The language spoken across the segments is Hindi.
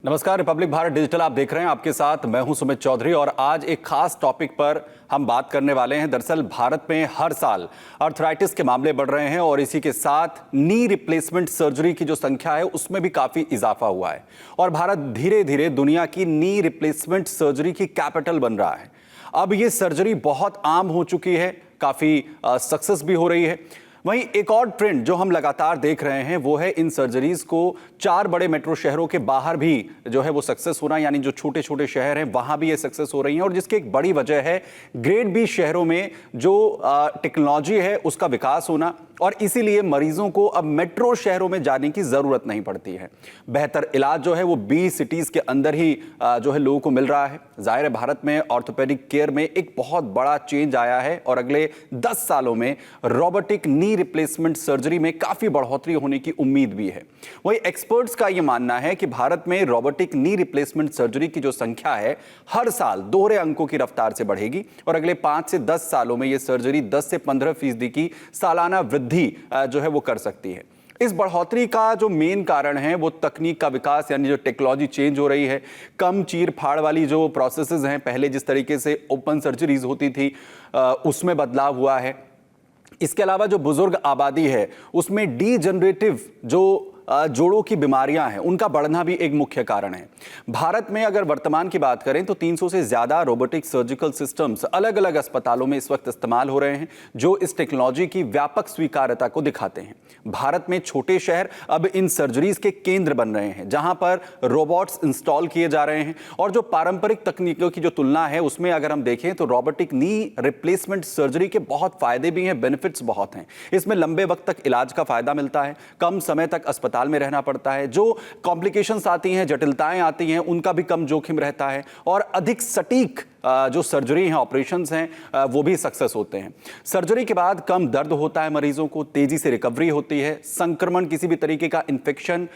नमस्कार, रिपब्लिक भारत डिजिटल आप देख रहे हैं। आपके साथ मैं हूं सुमित चौधरी और आज एक खास टॉपिक पर हम बात करने वाले हैं। दरअसल भारत में हर साल अर्थराइटिस के मामले बढ़ रहे हैं और इसी के साथ नी रिप्लेसमेंट सर्जरी की जो संख्या है उसमें भी काफी इजाफा हुआ है और भारत धीरे धीरे दुनिया की नी रिप्लेसमेंट सर्जरी की कैपिटल बन रहा है। अब ये सर्जरी बहुत आम हो चुकी है, काफी सक्सेस भी हो रही है। वहीं एक और ट्रेंड जो हम लगातार देख रहे हैं वो है इन सर्जरीज को 4 बड़े मेट्रो शहरों के बाहर भी जो है वो सक्सेस हो रहा है, यानी जो छोटे छोटे शहर हैं वहां भी ये सक्सेस हो रही है। और जिसकी एक बड़ी वजह है ग्रेड बी शहरों में जो टेक्नोलॉजी है उसका विकास होना, और इसीलिए मरीजों को अब मेट्रो शहरों में जाने की जरूरत नहीं पड़ती है। बेहतर इलाज जो है वो बी सिटीज के अंदर ही जो है लोगों को मिल रहा है। जाहिर है भारत में ऑर्थोपेडिक केयर में एक बहुत बड़ा चेंज आया है और अगले 10 सालों में रोबोटिक नी रिप्लेसमेंट सर्जरी में काफी बढ़ोतरी होने की उम्मीद भी है। वही एक्सपर्ट्स का यह मानना है कि भारत में रोबोटिक नी रिप्लेसमेंट सर्जरी की जो संख्या है हर साल दोहरे अंकों की रफ्तार से बढ़ेगी और अगले 5 से 10 सालों में यह सर्जरी 10 से 15% की सालाना वृद्धि जो है वो कर सकती है। इस बढ़ोतरी का जो मेन कारण है वो तकनीक का विकास, यानी जो टेक्नोलॉजी चेंज हो रही है। कम चीर फाड़ वाली जो प्रोसेसेस हैं, पहले जिस तरीके से ओपन सर्जरीज होती थी उसमें बदलाव हुआ है। इसके अलावा जो बुजुर्ग आबादी है उसमें डीजनरेटिव जो जोड़ों की बीमारियां हैं उनका बढ़ना भी एक मुख्य कारण है। भारत में अगर वर्तमान की बात करें तो 300 से ज्यादा रोबोटिक सर्जिकल सिस्टम्स अलग अलग अस्पतालों में इस वक्त इस्तेमाल हो रहे हैं जो इस टेक्नोलॉजी की व्यापक स्वीकार्यता को दिखाते हैं। भारत में छोटे शहर अब इन सर्जरीज के केंद्र बन रहे हैं जहां पर रोबोट्स इंस्टॉल किए जा रहे हैं और जो पारंपरिक तकनीकों की जो तुलना है उसमें अगर हम देखें तो रोबोटिक नी रिप्लेसमेंट सर्जरी के बहुत फायदे भी हैं, बेनिफिट्स बहुत हैं। इसमें लंबे वक्त तक इलाज का फायदा मिलता है, कम समय तक अस्पताल में रहना पड़ता है, जो कॉम्प्लिकेशंस आती हैं, जटिलताएं आती हैं उनका भी कम जोखिम रहता है और अधिक सटीक जो सर्जरी हैं, ऑपरेशंस हैं वो भी सक्सेस होते हैं। सर्जरी के बाद कम दर्द होता है मरीजों को, तेजी से रिकवरी होती है, संक्रमण किसी भी तरीके का इन्फेक्शन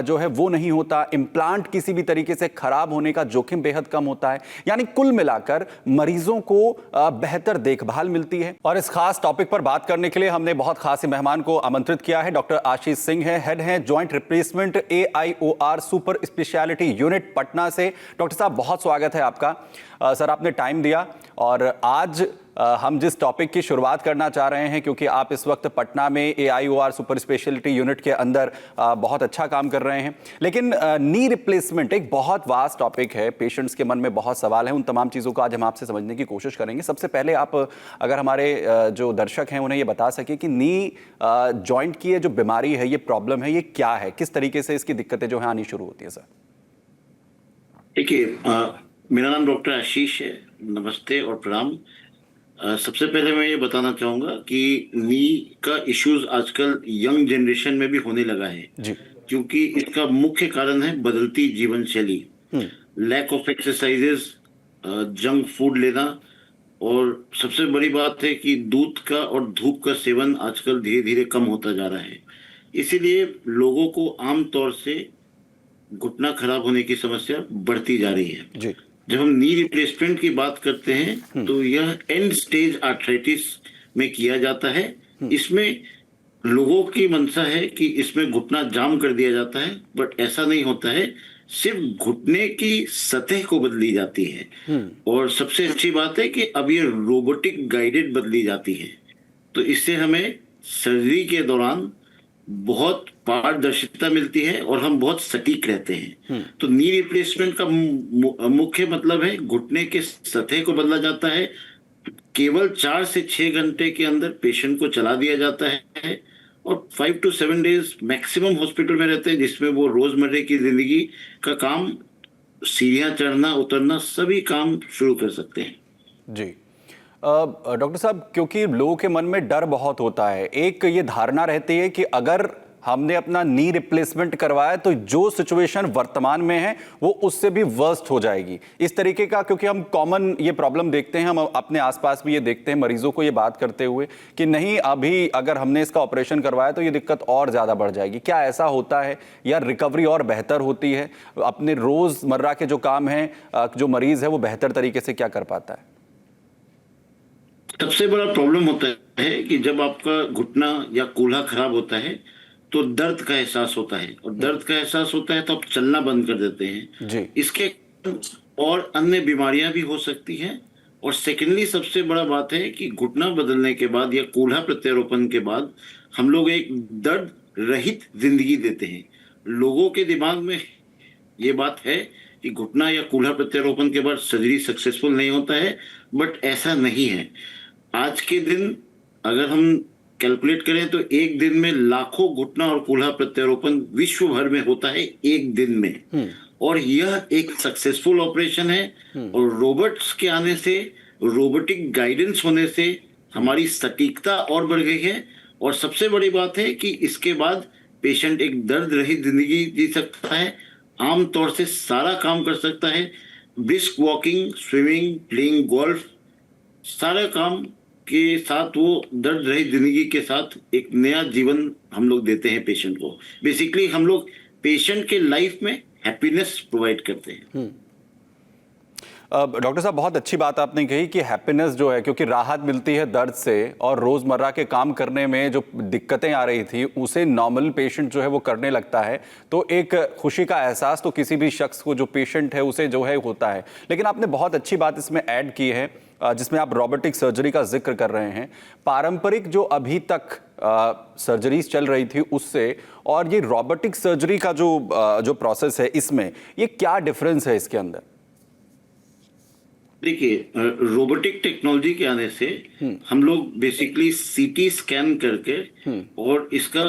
जो है वो नहीं होता, इम्प्लांट किसी भी तरीके से खराब होने का जोखिम बेहद कम होता है। यानी कुल मिलाकर मरीजों को बेहतर देखभाल मिलती है। और इस खास टॉपिक पर बात करने के लिए हमने बहुत खास मेहमान को आमंत्रित किया है। डॉक्टर आशीष सिंह है, हेड हैं joint replacement AIOR super speciality unit Patna से। डॉक्टर साहब बहुत स्वागत है आपका। सर आपने टाइम दिया और आज हम जिस टॉपिक की शुरुआत करना चाह रहे हैं, क्योंकि आप इस वक्त पटना में AIOR सुपर स्पेशलिटी यूनिट के अंदर बहुत अच्छा काम कर रहे हैं, लेकिन नी रिप्लेसमेंट एक बहुत वास्ट टॉपिक है, पेशेंट्स के मन में बहुत सवाल हैं। उन तमाम चीज़ों को आज हम आपसे समझने की कोशिश करेंगे। सबसे पहले आप अगर हमारे जो दर्शक हैं उन्हें ये बता सके कि नी जॉइंट की ये जो बीमारी है, ये प्रॉब्लम है, ये क्या है, किस तरीके से इसकी दिक्कतें जो है आनी शुरू होती है? सर देखिए, मेरा नाम डॉक्टर आशीष है। नमस्ते और प्रणाम। सबसे पहले मैं ये बताना चाहूँगा कि नी का इश्यूज आजकल यंग जनरेशन में भी होने लगा है जी। क्योंकि इसका मुख्य कारण है बदलती जीवन शैली, lack of exercises, junk food लेना, और सबसे बड़ी बात है कि दूध का और धूप का सेवन आजकल धीरे धीरे कम होता जा रहा है। इसीलिए लोगों को आमतौर से घुटना खराब होने की समस्या बढ़ती जा रही है। जी। जब हम नी रिप्लेसमेंट की बात करते हैं तो यह एंड स्टेज आर्थराइटिस में किया जाता है। इसमें लोगों की मंशा है कि इसमें घुटना जाम कर दिया जाता है, बट ऐसा नहीं होता है। सिर्फ घुटने की सतह को बदली जाती है और सबसे अच्छी बात है कि अब ये रोबोटिक गाइडेड बदली जाती है, तो इससे हमें सर्जरी के दौरान बहुत पारदर्शिता मिलती है और हम बहुत सटीक रहते हैं। तो नी रिप्लेसमेंट का मुख्य मतलब है घुटने के सतह को बदला जाता है। केवल 4 से 6 घंटे के अंदर पेशेंट को चला दिया जाता है और 5 to 7 डेज मैक्सिमम हॉस्पिटल में रहते हैं, जिसमें वो रोजमर्रे की जिंदगी का काम, सीढ़ियां चढ़ना उतरना, सभी काम शुरू कर सकते हैं। जी। डॉक्टर साहब, क्योंकि लोगों के मन में डर बहुत होता है, एक ये धारणा रहती है कि अगर हमने अपना नी रिप्लेसमेंट करवाया तो जो सिचुएशन वर्तमान में है वो उससे भी वर्स्ट हो जाएगी, इस तरीके का, क्योंकि हम कॉमन ये प्रॉब्लम देखते हैं, हम अपने आसपास भी ये देखते हैं मरीजों को ये बात करते हुए कि नहीं अभी अगर हमने इसका ऑपरेशन करवाया तो ये दिक्कत और ज़्यादा बढ़ जाएगी। क्या ऐसा होता है या रिकवरी और बेहतर होती है? अपने रोज़मर्रा के जो काम हैं, जो मरीज़ है वो बेहतर तरीके से क्या कर पाता है? सबसे बड़ा प्रॉब्लम होता है कि जब आपका घुटना या कूल्हा खराब होता है तो दर्द का एहसास होता है, और दर्द का एहसास होता है तो आप चलना बंद कर देते हैं जी। इसके और अन्य बीमारियां भी हो सकती हैं। और सेकेंडली सबसे बड़ा बात है कि घुटना बदलने के बाद या कूल्हा प्रत्यारोपण के बाद हम लोग एक दर्द रहित जिंदगी देते हैं। लोगों के दिमाग में ये बात है कि घुटना या कूल्हा प्रत्यारोपण के बाद सर्जरी सक्सेसफुल नहीं होता है, बट ऐसा नहीं है। आज के दिन अगर हम कैलकुलेट करें तो एक दिन में लाखों घुटना और कूल्हा प्रत्यारोपण विश्व भर में होता है एक दिन में, और यह एक सक्सेसफुल ऑपरेशन है। और रोबोट्स के आने से, रोबोटिक गाइडेंस होने से हमारी सटीकता और बढ़ गई है। और सबसे बड़ी बात है कि इसके बाद पेशेंट एक दर्द रहित जिंदगी जी सकता है, आमतौर से सारा काम कर सकता है, brisk walking, swimming, playing golf, सारे काम के साथ वो दर्द रहित जिंदगी के साथ एक नया जीवन हम लोग देते हैं पेशेंट को। बेसिकली हम लोग पेशेंट के लाइफ में हैप्पीनेस प्रोवाइड करते हैं। डॉक्टर साहब, बहुत अच्छी बात आपने कही कि हैप्पीनेस जो है, क्योंकि राहत मिलती है दर्द से और रोजमर्रा के काम करने में जो दिक्कतें आ रही थी उसे नॉर्मल पेशेंट जो है वो करने लगता है, तो एक खुशी का एहसास तो किसी भी शख्स को जो पेशेंट है उसे जो है होता है। लेकिन आपने बहुत अच्छी बात इसमें ऐड की है जिसमें आप रोबोटिक सर्जरी का जिक्र कर रहे हैं। पारंपरिक जो अभी तक सर्जरीज चल रही थी उससे और ये रोबोटिक सर्जरी का जो प्रोसेस है, इसमें ये क्या डिफरेंस है इसके अंदर? देखिए, रोबोटिक टेक्नोलॉजी के आने से हम लोग बेसिकली सीटी स्कैन करके और इसका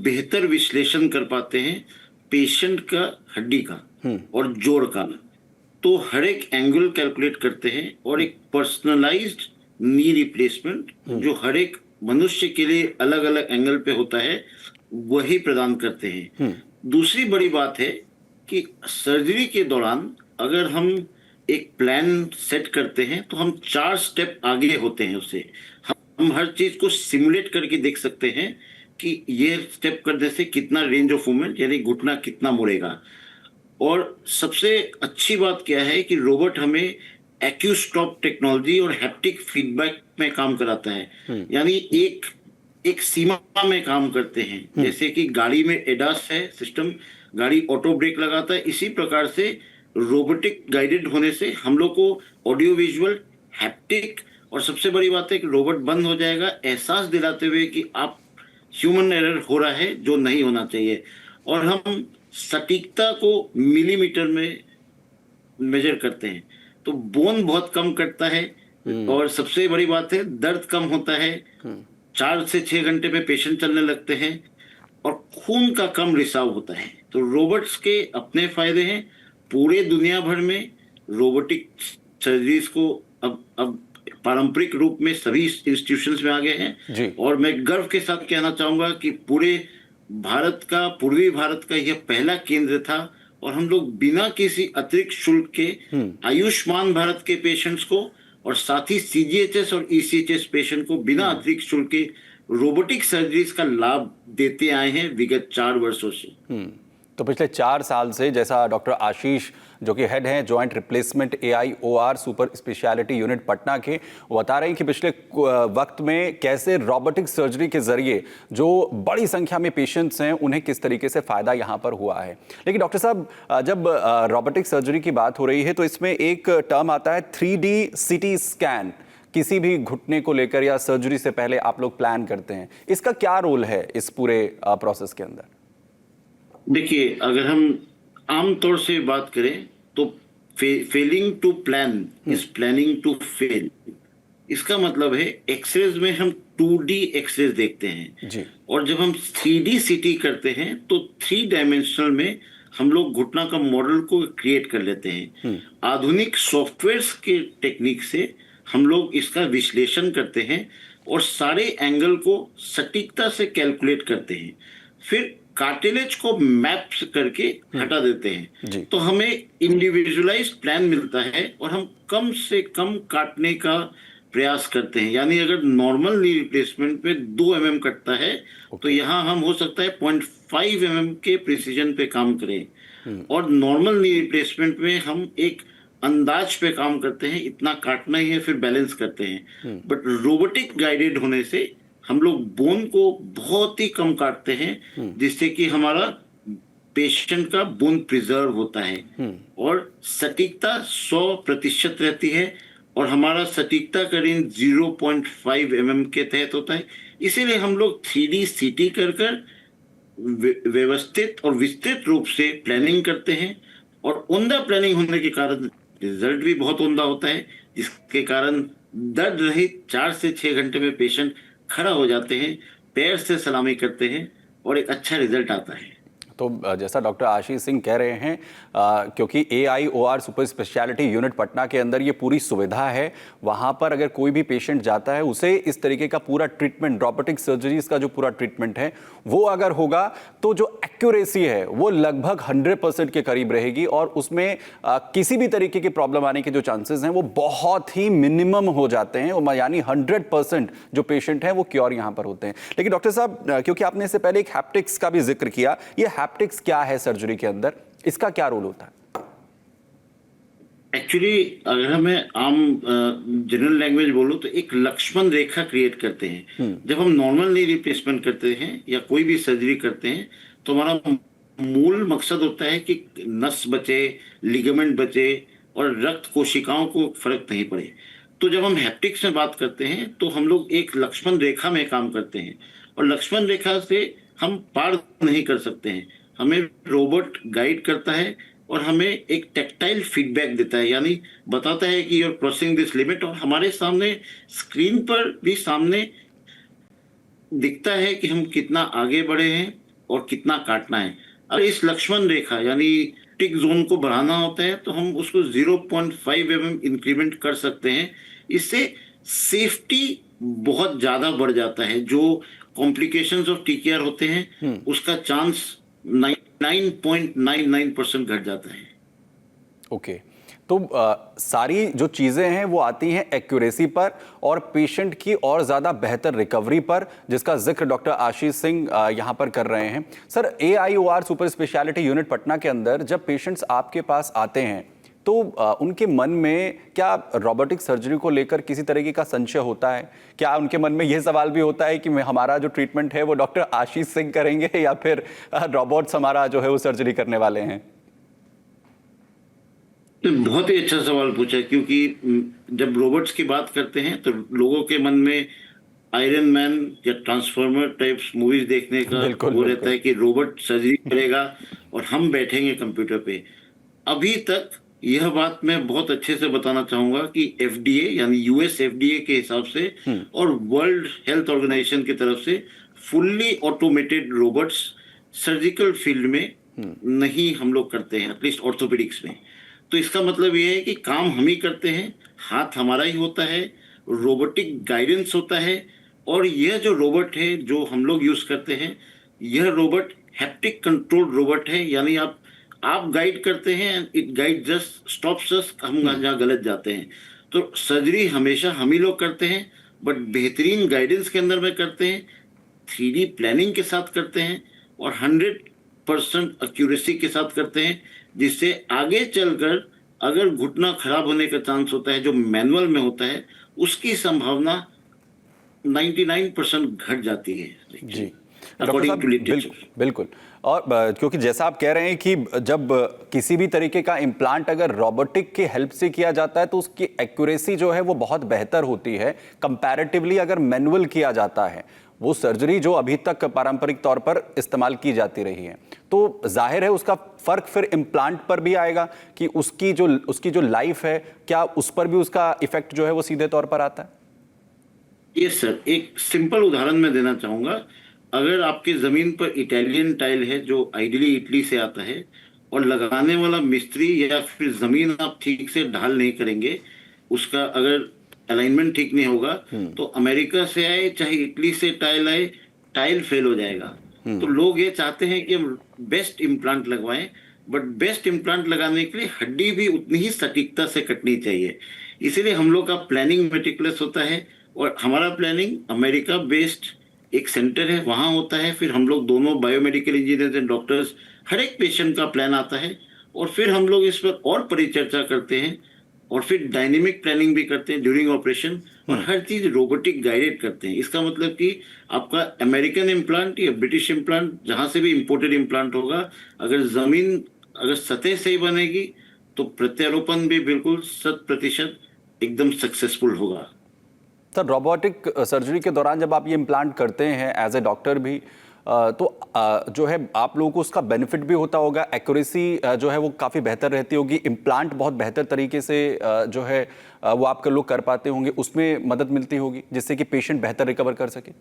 बेहतर विश्लेषण कर पाते हैं पेशेंट का हड्डी का और जोड़ का। तो हर एक एंगल कैलकुलेट करते हैं और एक पर्सनलाइज्ड नी रिप्लेसमेंट जो हर एक मनुष्य के लिए अलग अलग एंगल पे होता है वही प्रदान करते हैं। दूसरी बड़ी बात है कि सर्जरी के दौरान अगर हम एक प्लान सेट करते हैं तो हम 4 स्टेप आगे होते हैं उससे। हम हर चीज को सिमुलेट करके देख सकते हैं कि ये स्टेप करने से कितना रेंज ऑफ मूवमेंट यानी घुटना कितना मुड़ेगा। और सबसे अच्छी बात क्या है कि रोबोट हमें एक्यूस्टॉप टेक्नोलॉजी और हैप्टिक फीडबैक में काम कराता है, यानी एक सीमा में काम करते हैं। जैसे कि गाड़ी में एडास है सिस्टम, गाड़ी ऑटो ब्रेक लगाता है, इसी प्रकार से रोबोटिक गाइडेड होने से हम लोग को ऑडियो विजुअल, हैप्टिक, और सबसे बड़ी बात है कि रोबोट बंद हो जाएगा एहसास दिलाते हुए कि आप ह्यूमन एरर हो रहा है जो नहीं होना चाहिए। और हम सटीकता को मिलीमीटर में मेजर करते हैं, तो बोन बहुत कम कटता है। और सबसे बड़ी बात है दर्द कम होता है, 4 से 6 घंटे में पेशेंट चलने लगते हैं, और खून का कम रिसाव होता है। तो रोबोट्स के अपने फायदे हैं। पूरे दुनिया भर में रोबोटिक सर्जरीज को अब पारंपरिक रूप में सभी इंस्टीट्यूशंस में आ गए हैं। और मैं गर्व के साथ कहना चाहूंगा कि पूरे भारत का, पूर्वी भारत का यह पहला केंद्र था, और हम लोग बिना किसी अतिरिक्त शुल्क के आयुष्मान भारत के पेशेंट्स को और साथ ही सीजीएचएस और ईसीएचएस पेशेंट को बिना अतिरिक्त शुल्क के रोबोटिक सर्जरीज का लाभ देते आए हैं विगत 4 वर्षों से। तो पिछले 4 साल से, जैसा डॉक्टर आशीष जो कि हेड हैं joint replacement AIOR super speciality unit Patna के, वो बता रहे हैं कि पिछले वक्त में कैसे रोबोटिक सर्जरी के जरिए जो बड़ी संख्या में पेशेंट्स हैं उन्हें किस तरीके से फायदा यहाँ पर हुआ है। लेकिन डॉक्टर साहब, जब रोबोटिक सर्जरी की बात हो रही है तो इसमें एक टर्म आता है 3D CT स्कैन। किसी भी घुटने को लेकर या सर्जरी से पहले आप लोग प्लान करते हैं, इसका क्या रोल है इस पूरे प्रोसेस के अंदर? देखिए, अगर हम आमतौर से बात करें तो failing to plan is planning to fail. इसका मतलब है एक्सरेज में हम 2D एक्सरेज देखते हैं जी। और जब हम 3D CT करते हैं तो 3 डायमेंशनल में हम लोग घुटना का मॉडल को क्रिएट कर लेते हैं। आधुनिक सॉफ्टवेयर्स के टेक्निक से हम लोग इसका विश्लेषण करते हैं और सारे एंगल को सटीकता से कैलकुलेट करते हैं, फिर कार्टिलेज को मैप करके हटा देते हैं। तो हमें इंडिविजुअलाइज प्लान मिलता है और हम कम से कम काटने का प्रयास करते हैं। यानी अगर नॉर्मल नी रिप्लेसमेंट पे 2 mm कटता है तो यहाँ हम हो सकता है 0.5 mm के प्रिसीजन पे काम करें, और नॉर्मल नी रिप्लेसमेंट में हम एक अंदाज पे काम करते हैं, इतना काटना ही है, फिर बैलेंस करते हैं। बट रोबोटिक गाइडेड होने से हम लोग बोन को बहुत ही कम काटते हैं, जिससे कि हमारा पेशेंट का बोन प्रिजर्व होता है और सटीकता 100% रहती है। और हमारा सटीकता का रेंज 0.5 mm के तहत होता है। इसीलिए हम लोग 3D CT कर व्यवस्थित और विस्तृत रूप से प्लानिंग करते हैं, और उम्दा प्लानिंग होने के कारण रिजल्ट भी बहुत उम्दा होता है, जिसके कारण दर्द रहित 4 से 6 घंटे में पेशेंट खड़ा हो जाते हैं, पैर से सलामी करते हैं और एक अच्छा रिजल्ट आता है। तो जैसा डॉक्टर आशीष सिंह कह रहे हैं, क्योंकि AIOR super speciality unit Patna के अंदर ये पूरी सुविधा है, वहाँ पर अगर कोई भी पेशेंट जाता है उसे इस तरीके का पूरा ट्रीटमेंट, रोबोटिक सर्जरीज का जो पूरा ट्रीटमेंट है वो अगर होगा तो जो एक्यूरेसी है वो लगभग 100% के करीब रहेगी, और उसमें किसी भी तरीके की प्रॉब्लम आने के जो चांसेस हैं वो बहुत ही मिनिमम हो जाते हैं, यानी 100% जो पेशेंट हैं वो क्योर यहाँ पर होते हैं। लेकिन डॉक्टर साहब, क्योंकि आपने इससे पहले एक हैप्टिक्स का भी जिक्र किया, ये हैप्टिक्स क्या है सर्जरी के अंदर, इसका क्या रोल होता है? एक्चुअली अगर हमें आम जनरल लैंग्वेज बोलूं तो एक लक्ष्मण रेखा क्रिएट करते हैं। जब हम नॉर्मल नी रिप्लेसमेंट करते हैं या कोई भी सर्जरी करते हैं तो हमारा मूल मकसद होता है कि नस बचे, लिगामेंट बचे और रक्त कोशिकाओं को फर्क नहीं पड़े। तो जब हम हैप्टिक्स में बात करते हैं तो हम लोग एक लक्ष्मण रेखा में काम करते हैं, और लक्ष्मण रेखा से हम पार नहीं कर सकते हैं। हमें रोबोट गाइड करता है और हमें एक टेक्टाइल फीडबैक देता है, यानी बताता है कि you are crossing this limit, और हमारे सामने स्क्रीन पर भी सामने दिखता है कि हम कितना आगे बढ़े हैं और कितना काटना है। अगर इस लक्ष्मण रेखा यानी टिक जोन को बढ़ाना होता है तो हम उसको 0.5 mm इंक्रीमेंट कर सकते हैं। इससे सेफ्टी बहुत ज्यादा बढ़ जाता है। जो कॉम्प्लिकेशंस ऑफ TKR होते हैं उसका चांस 99.99% घट जाता है। ओके, तो सारी जो चीज़ें हैं वो आती हैं एक्यूरेसी पर और पेशेंट की और ज़्यादा बेहतर रिकवरी पर, जिसका जिक्र डॉक्टर आशीष सिंह यहाँ पर कर रहे हैं। Sir, AIOR super speciality unit Patna के अंदर जब पेशेंट्स आपके पास आते हैं तो उनके मन में क्या रोबोटिक सर्जरी को लेकर किसी तरीके का संशय होता है? क्या उनके मन में यह सवाल भी होता है कि हमारा जो ट्रीटमेंट है वो डॉक्टर आशीष सिंह करेंगे या फिर रोबोट्स हमारा जो है वो सर्जरी करने वाले हैं? तो बहुत ही अच्छा सवाल पूछा, क्योंकि जब रोबोट्स की बात करते हैं तो लोगों के मन में आयरन मैन या ट्रांसफॉर्मर टाइप्स मूवीज देखने का वो रहता है कि रोबोट सर्जरी करेगा और हम बैठेंगे कंप्यूटर पे। अभी तक यह बात मैं बहुत अच्छे से बताना चाहूंगा कि FDA यानी US FDA के हिसाब से और वर्ल्ड हेल्थ ऑर्गेनाइजेशन की तरफ से fully automated robots surgical field में नहीं हम लोग करते हैं, एटलीस्ट ऑर्थोपेडिक्स में। तो इसका मतलब ये है कि काम हम ही करते हैं, हाथ हमारा ही होता है, रोबोटिक गाइडेंस होता है। और यह जो रोबोट है जो हम लोग यूज करते हैं, यह रोबोट हैप्टिक कंट्रोल रोबोट है, यानी आप गाइड करते हैं, इट गाइड जस्ट स्टॉप्स अस, हम जहाँ गलत जाते हैं। तो सर्जरी हमेशा हम ही लोग करते हैं, बट बेहतरीन गाइडेंस के अंदर में करते हैं, 3D प्लानिंग के साथ करते हैं और 100% एक्यूरेसी के साथ करते हैं, जिससे आगे चलकर अगर घुटना खराब होने का चांस होता है जो मैनुअल में होता है, उसकी संभावना 99% घट जाती है जी। According to literature. बिल्कुल। और क्योंकि जैसा आप कह रहे हैं कि जब किसी भी तरीके का इम्प्लांट अगर रोबोटिक की हेल्प से किया जाता है तो उसकी एक्यूरेसी जो है वो बहुत बेहतर होती है कंपैरेटिवली अगर मैनुअल किया जाता है। वो सर्जरी जो अभी तक पारंपरिक तौर पर इस्तेमाल की जाती रही है, तो जाहिर है उसका फर्क फिर इम्प्लांट पर भी आएगा कि उसकी जो लाइफ है, क्या उस पर भी उसका इफेक्ट जो है वो सीधे तौर पर आता है? यस सर, एक सिंपल उदाहरण मैं देना चाहूंगा। अगर आपके जमीन पर इटालियन टाइल है जो आइडियली इटली से आता है, और लगाने वाला मिस्त्री या फिर जमीन आप ठीक से ढाल नहीं करेंगे, उसका अगर अलाइनमेंट ठीक नहीं होगा, तो अमेरिका से आए चाहे इटली से टाइल आए, टाइल फेल हो जाएगा। तो लोग ये चाहते हैं कि हम बेस्ट इम्प्लांट लगवाएं, बट बेस्ट इम्प्लांट लगाने के लिए हड्डी भी उतनी ही सटीकता से कटनी चाहिए। इसीलिए हम लोग का प्लानिंग मेटिकुलस होता है, और हमारा प्लानिंग अमेरिका बेस्ड एक सेंटर है वहां होता है। फिर हम लोग दोनों बायोमेडिकल इंजीनियर एंड डॉक्टर्स, हर एक पेशेंट का प्लान आता है, और फिर हम लोग इस पर और परिचर्चा करते हैं और फिर डायनेमिक प्लानिंग भी करते हैं ड्यूरिंग ऑपरेशन, और हर चीज रोबोटिक गाइडेड करते हैं। इसका मतलब कि आपका अमेरिकन इम्प्लांट या ब्रिटिश इम्प्लांट, जहां से भी इम्पोर्टेड इम्प्लांट होगा, अगर सतह सही बनेगी तो प्रत्यारोपण भी बिल्कुल 100% एकदम सक्सेसफुल होगा। सर, रोबोटिक सर्जरी के दौरान जब आप ये इम्प्लांट करते हैं एज ए डॉक्टर भी, तो जो है आप लोगों को उसका बेनिफिट भी होता होगा, एक्यूरेसी जो है वो काफ़ी बेहतर रहती होगी, इम्प्लांट बहुत बेहतर तरीके से जो है वो आपके लोग कर पाते होंगे, उसमें मदद मिलती होगी जिससे कि पेशेंट बेहतर रिकवर कर सके।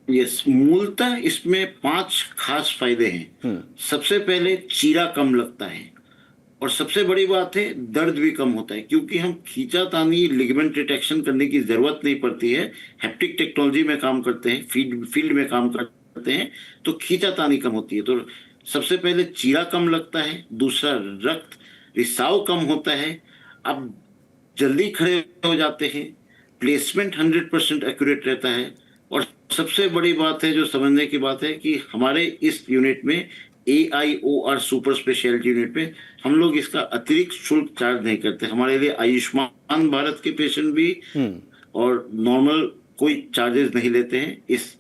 यस, मूलतः इसमें 5 खास फायदे हैं। सबसे पहले चीरा कम लगता है, और सबसे बड़ी बात है दर्द भी कम होता है, क्योंकि हम खींचातानी लिगामेंट डिटेक्शन करने की जरूरत नहीं पड़ती है। हैप्टिक टेक्नोलॉजी में काम करते हैं, फील्ड में काम करते हैं, तो खींचातानी कम होती है। तो सबसे पहले चीरा कम लगता है, दूसरा रक्त रिसाव कम होता है, आप जल्दी खड़े हो जाते हैं, प्लेसमेंट 100% एक्यूरेट रहता है, और सबसे बड़ी बात है जो समझने की बात है कि हमारे इस यूनिट में AIOR सुपर स्पेशलिटी यूनिट में हम लोग इसका अतिरिक्त शुल्क चार्ज नहीं करते। हमारे लिए आयुष्मान भारत के पेशेंट भी और नॉर्मल कोई चार्जेस नहीं लेते हैं इस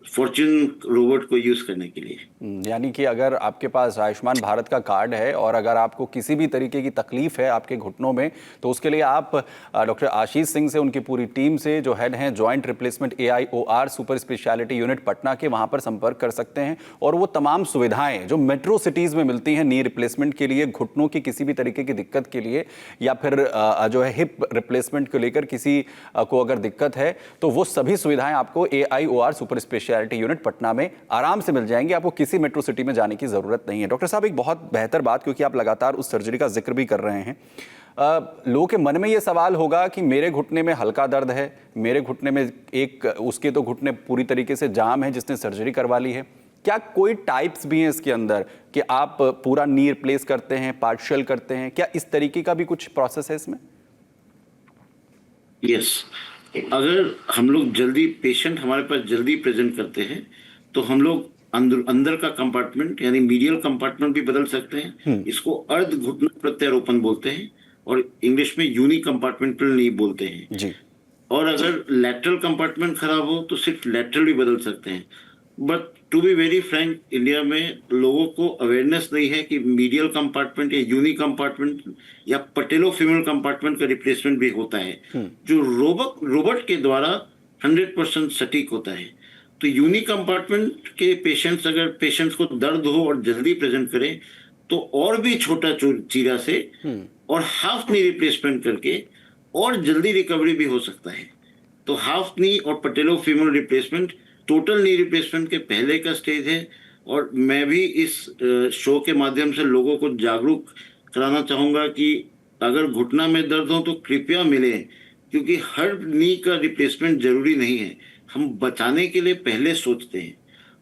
फॉर्च्यून रोबोट को यूज करने के लिए। यानी कि अगर आपके पास आयुष्मान भारत का कार्ड है और अगर आपको किसी भी तरीके की तकलीफ है आपके घुटनों में, तो उसके लिए आप डॉक्टर आशीष सिंह से, उनकी पूरी टीम से, जो हेड हैं joint replacement AIOR super speciality unit Patna के, वहां पर संपर्क कर सकते हैं। और वो तमाम सुविधाएं जो मेट्रो सिटीज़ में मिलती हैं नी रिप्लेसमेंट के लिए, घुटनों की किसी भी तरीके की दिक्कत के लिए, या फिर जो है हिप रिप्लेसमेंट को लेकर किसी को अगर दिक्कत है, तो वो सभी सुविधाएं आपको AIOR super speciality unit Patna में आराम से मिल जाएंगी। आपको किसी मेट्रो सिटी में जाने की जरूरत नहीं है। डॉक्टर साहब, एक बहुत बेहतर बात, क्योंकि आप लगातार उस सर्जरी का जिक्र भी कर रहे हैं, लोगों के मन में ये सवाल होगा कि मेरे घुटने में हल्का दर्द है, मेरे घुटने में एक, उसके तो घुटने पूरी तरीके से जाम है जिसने सर्जरी करवा ली है। क्या कोई टाइप्स भी हैं इसके अंदर कि आप पूरा नी रिप्लेस करते हैं, पार्शियल करते हैं, क्या इस तरीके का भी कुछ प्रोसेस है इसमें? यस, अगर हम लोग जल्दी, पेशेंट हमारे पास जल्दी प्रेजेंट करते हैं, तो हम लोग अंदर का कंपार्टमेंट यानी मीडियल कंपार्टमेंट भी बदल सकते हैं। इसको अर्ध घुटना प्रत्यारोपण बोलते हैं, और इंग्लिश में यूनी कंपार्टमेंटल नी बोलते हैं जी। और अगर लैटरल कंपार्टमेंट खराब हो तो सिर्फ लैटरल भी बदल सकते हैं। But to be very frank, India में लोगों को अवेयरनेस नहीं है कि मीडियल कंपार्टमेंट या यूनी कंपार्टमेंट या पटेलो-फीमोरल कंपार्टमेंट का रिप्लेसमेंट भी होता है, जो रोबोट के द्वारा 100% सटीक होता है। तो यूनी कंपार्टमेंट के पेशेंट्स, अगर पेशेंट्स को दर्द हो और जल्दी प्रेजेंट करें, तो और भी छोटा चीरा से और हाफ नी रिप्लेसमेंट करके और जल्दी रिकवरी भी हो सकता है। तो हाफ नी और पटेलो-फीमोरल रिप्लेसमेंट टोटल नी रिप्लेसमेंट के पहले का स्टेज है। और मैं भी इस शो के माध्यम से लोगों को जागरूक कराना चाहूंगा कि अगर घुटना में दर्द हो तो कृपया मिलें, क्योंकि हर नी का रिप्लेसमेंट जरूरी नहीं है। हम बचाने के लिए पहले सोचते हैं,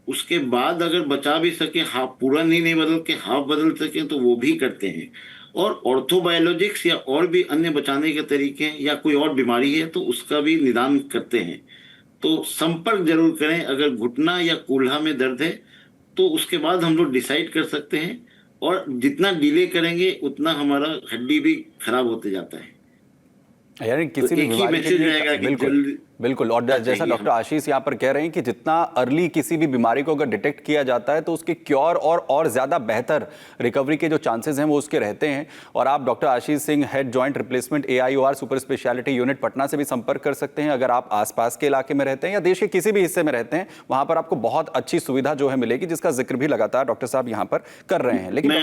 उसके बाद अगर बचा भी सके, हाफ पूरा नी नहीं बदल के हाफ बदल सके तो वो भी करते हैं। और ऑर्थोबायोलॉजिक्स या और भी अन्य बचाने के तरीके हैं, या कोई और बीमारी है तो उसका भी निदान करते हैं। तो संपर्क जरूर करें। अगर घुटना या कूल्हा में दर्द है तो उसके बाद हम लोग डिसाइड कर सकते हैं, और जितना डिले करेंगे उतना हमारा हड्डी भी खराब होते जाता है। यानी किसी भी बीमारी के लिए, बिल्कुल बिल्कुल। और जैसा डॉक्टर आशीष यहाँ पर कह रहे हैं कि जितना अर्ली किसी भी बीमारी को अगर डिटेक्ट किया जाता है तो उसके क्योर और ज़्यादा बेहतर रिकवरी के जो चांसेस हैं वो उसके रहते हैं। और आप doctor Ashish Singh, head joint replacement AIOR super speciality unit Patna से भी संपर्क कर सकते हैं। अगर आप आसपास के इलाके में रहते हैं या देश के किसी भी हिस्से में रहते हैं, वहाँ पर आपको बहुत अच्छी सुविधा जो है मिलेगी, जिसका जिक्र भी लगातार डॉक्टर साहब यहाँ पर कर रहे हैं। लेकिन मैं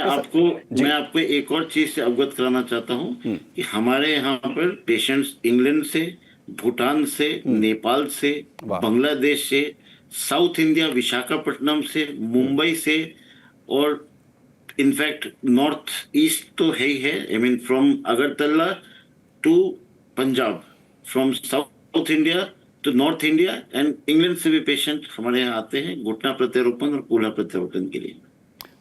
आपको एक और चीज से अवगत कराना चाहता हूँ कि हमारे यहाँ पर पेशेंट्स इंग्लैंड से, भूटान से, नेपाल से, बांग्लादेश से, साउथ इंडिया विशाखापट्टनम से, मुंबई से, और इनफैक्ट नॉर्थ ईस्ट तो है ही है, I mean from Agartala to Punjab, from south India to north India and England से भी पेशेंट हमारे यहाँ आते हैं घुटना प्रत्यारोपण और कूल्हा प्रत्यारोपण के लिए।